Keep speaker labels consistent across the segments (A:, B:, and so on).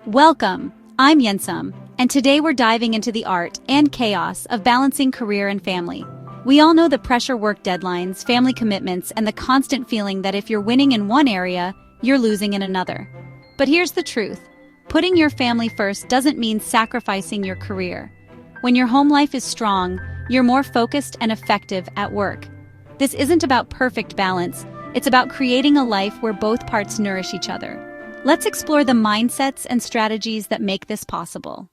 A: Welcome, I'm Yensum, and today we're diving into the art and chaos of balancing career and family. We all know the pressure work deadlines, family commitments, and the constant feeling that if you're winning in one area, you're losing in another. But here's the truth. Putting your family first doesn't mean sacrificing your career. When your home life is strong, you're more focused and effective at work. This isn't about perfect balance, it's about creating a life where both parts nourish each other. Let's explore the mindsets and strategies that make this possible.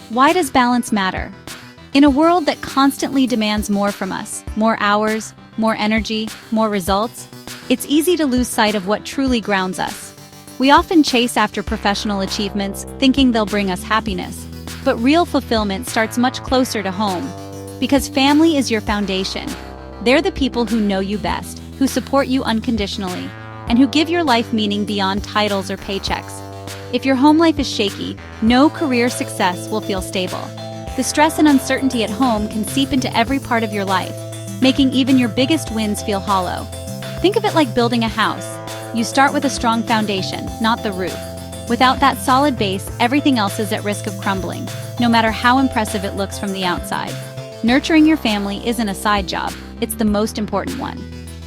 A: Why does balance matter? In a world that constantly demands more from us, more hours, more energy, more results, it's easy to lose sight of what truly grounds us. We often chase after professional achievements, thinking they'll bring us happiness. But real fulfillment starts much closer to home. Because family is your foundation. They're the people who know you best, who support you unconditionally, and who give your life meaning beyond titles or paychecks. If your home life is shaky, no career success will feel stable. The stress and uncertainty at home can seep into every part of your life, making even your biggest wins feel hollow. Think of it like building a house. You start with a strong foundation, not the roof. Without that solid base, everything else is at risk of crumbling, no matter how impressive it looks from the outside. Nurturing your family isn't a side job, it's the most important one.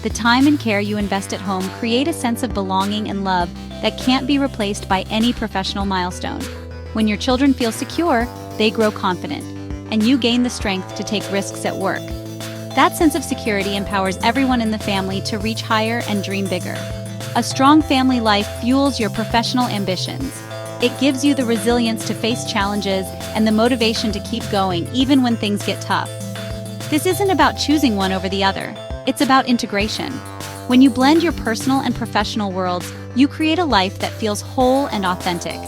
A: The time and care you invest at home create a sense of belonging and love that can't be replaced by any professional milestone. When your children feel secure, they grow confident, and you gain the strength to take risks at work. That sense of security empowers everyone in the family to reach higher and dream bigger. A strong family life fuels your professional ambitions. It gives you the resilience to face challenges and the motivation to keep going even when things get tough. This isn't about choosing one over the other. It's about integration. When you blend your personal and professional worlds, you create a life that feels whole and authentic.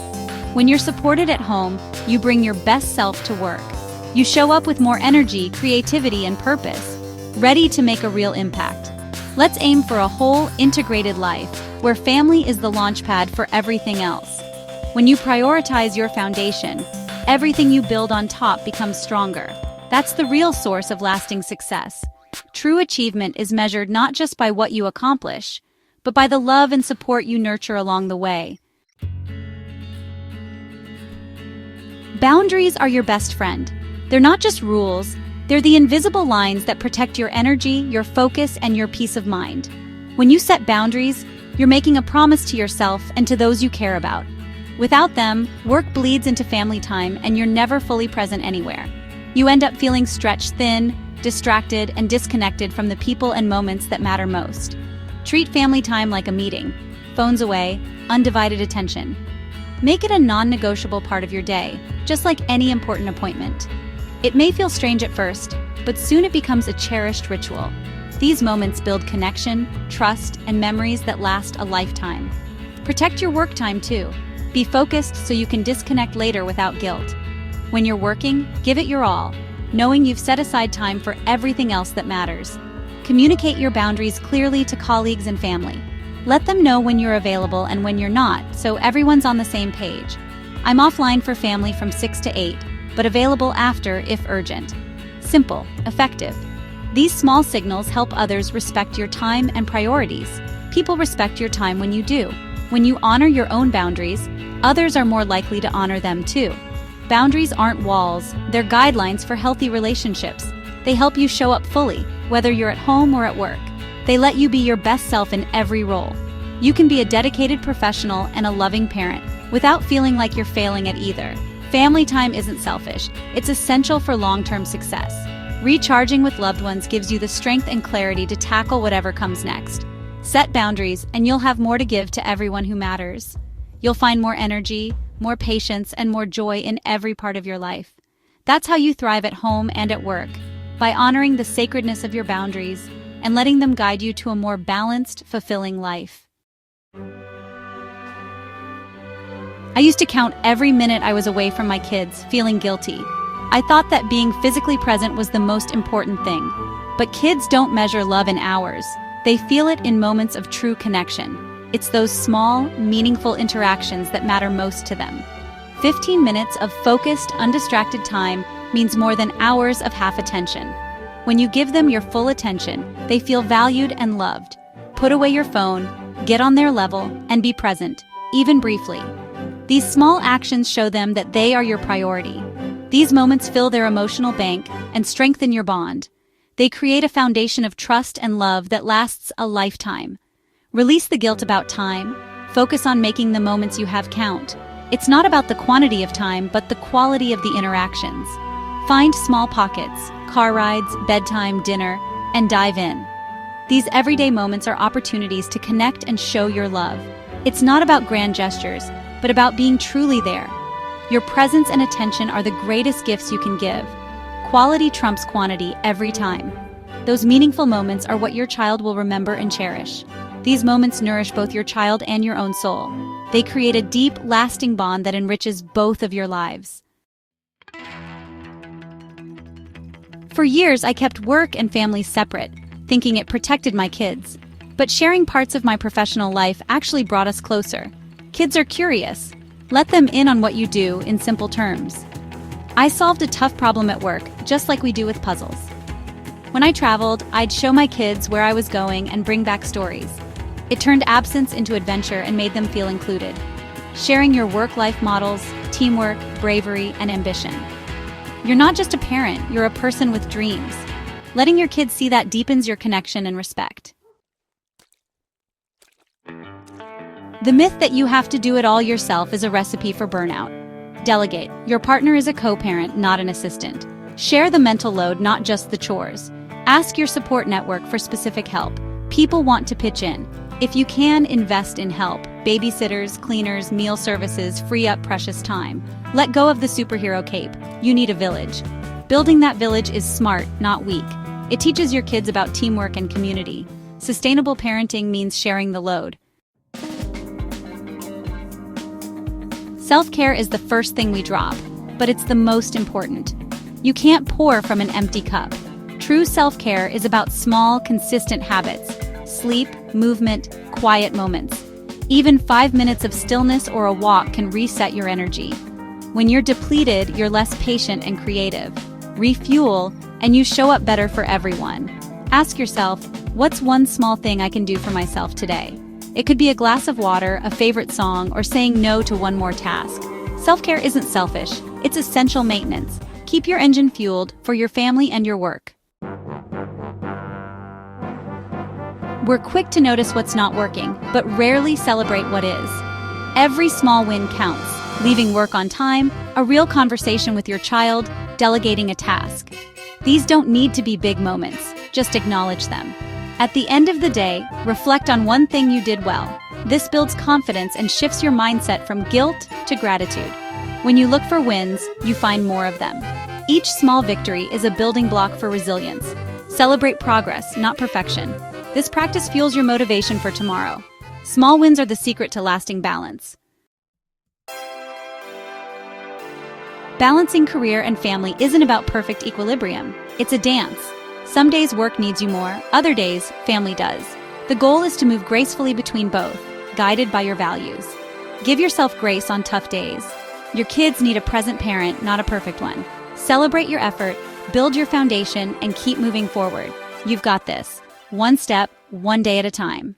A: When you're supported at home, you bring your best self to work. You show up with more energy, creativity, and purpose, ready to make a real impact. Let's aim for a whole, integrated life, where family is the launchpad for everything else. When you prioritize your foundation, everything you build on top becomes stronger. That's the real source of lasting success. True achievement is measured not just by what you accomplish, but by the love and support you nurture along the way. Boundaries are your best friend. They're not just rules, they're the invisible lines that protect your energy, your focus, and your peace of mind. When you set boundaries, you're making a promise to yourself and to those you care about. Without them, work bleeds into family time and you're never fully present anywhere. You end up feeling stretched thin, distracted, and disconnected from the people and moments that matter most. Treat family time like a meeting. Phones away, undivided attention. Make it a non-negotiable part of your day, just like any important appointment. It may feel strange at first, but soon it becomes a cherished ritual. These moments build connection, trust, and memories that last a lifetime. Protect your work time too. Be focused so you can disconnect later without guilt. When you're working, give it your all, knowing you've set aside time for everything else that matters. Communicate your boundaries clearly to colleagues and family. Let them know when you're available and when you're not, so everyone's on the same page. I'm offline for family from 6 to 8, but available after if urgent. Simple, effective. These small signals help others respect your time and priorities. People respect your time when you do. When you honor your own boundaries, others are more likely to honor them too. Boundaries aren't walls, they're guidelines for healthy relationships. They help you show up fully, whether you're at home or at work. They let you be your best self in every role. You can be a dedicated professional and a loving parent without feeling like you're failing at either. Family time isn't selfish, it's essential for long-term success. Recharging with loved ones gives you the strength and clarity to tackle whatever comes next. Set boundaries and you'll have more to give to everyone who matters. You'll find more energy, more patience, and more joy in every part of your life. That's how you thrive at home and at work, by honoring the sacredness of your boundaries and letting them guide you to a more balanced, fulfilling life. I used to count every minute I was away from my kids, feeling guilty. I thought that being physically present was the most important thing. But kids don't measure love in hours. They feel it in moments of true connection. It's those small, meaningful interactions that matter most to them. 15 minutes of focused, undistracted time means more than hours of half attention. When you give them your full attention, they feel valued and loved. Put away your phone, Get on their level and be present, even briefly. These small actions show them that they are your priority. These moments fill their emotional bank and strengthen your bond. They create a foundation of trust and love that lasts a lifetime. Release the guilt about time. Focus on making the moments you have count. It's not about the quantity of time, but the quality of the interactions. Find small pockets, car rides, bedtime, dinner, and dive in. These everyday moments are opportunities to connect and show your love. It's not about grand gestures, but about being truly there. Your presence and attention are the greatest gifts you can give. Quality trumps quantity every time. Those meaningful moments are what your child will remember and cherish. These moments nourish both your child and your own soul. They create a deep, lasting bond that enriches both of your lives. For years, I kept work and family separate, thinking it protected my kids. But sharing parts of my professional life actually brought us closer. Kids are curious. Let them in on what you do in simple terms. I solved a tough problem at work, just like we do with puzzles. When I traveled, I'd show my kids where I was going and bring back stories. It turned absence into adventure and made them feel included. Sharing your work-life models, teamwork, bravery, and ambition. You're not just a parent, you're a person with dreams. Letting your kids see that deepens your connection and respect. The myth that you have to do it all yourself is a recipe for burnout. Delegate. Your partner is a co-parent, not an assistant. Share the mental load, not just the chores. Ask your support network for specific help. People want to pitch in. If you can, invest in help. Babysitters, cleaners, meal services, free up precious time. Let go of the superhero cape. You need a village. Building that village is smart, not weak. It teaches your kids about teamwork and community. Sustainable parenting means sharing the load. Self-care is the first thing we drop, but it's the most important. You can't pour from an empty cup. True self-care is about small, consistent habits. Sleep, movement, quiet moments. Even 5 minutes of stillness or a walk can reset your energy. When you're depleted, you're less patient and creative. Refuel, and you show up better for everyone. Ask yourself, what's one small thing I can do for myself today? It could be a glass of water, a favorite song, or saying no to one more task. Self-care isn't selfish, it's essential maintenance. Keep your engine fueled for your family and your work. We're quick to notice what's not working, but rarely celebrate what is. Every small win counts. Leaving work on time, a real conversation with your child, delegating a task. These don't need to be big moments, just acknowledge them. At the end of the day, reflect on one thing you did well. This builds confidence and shifts your mindset from guilt to gratitude. When you look for wins, you find more of them. Each small victory is a building block for resilience. Celebrate progress, not perfection. This practice fuels your motivation for tomorrow. Small wins are the secret to lasting balance. Balancing career and family isn't about perfect equilibrium. It's a dance. Some days work needs you more, other days family does. The goal is to move gracefully between both, guided by your values. Give yourself grace on tough days. Your kids need a present parent, not a perfect one. Celebrate your effort, build your foundation, and keep moving forward. You've got this. One step, one day at a time.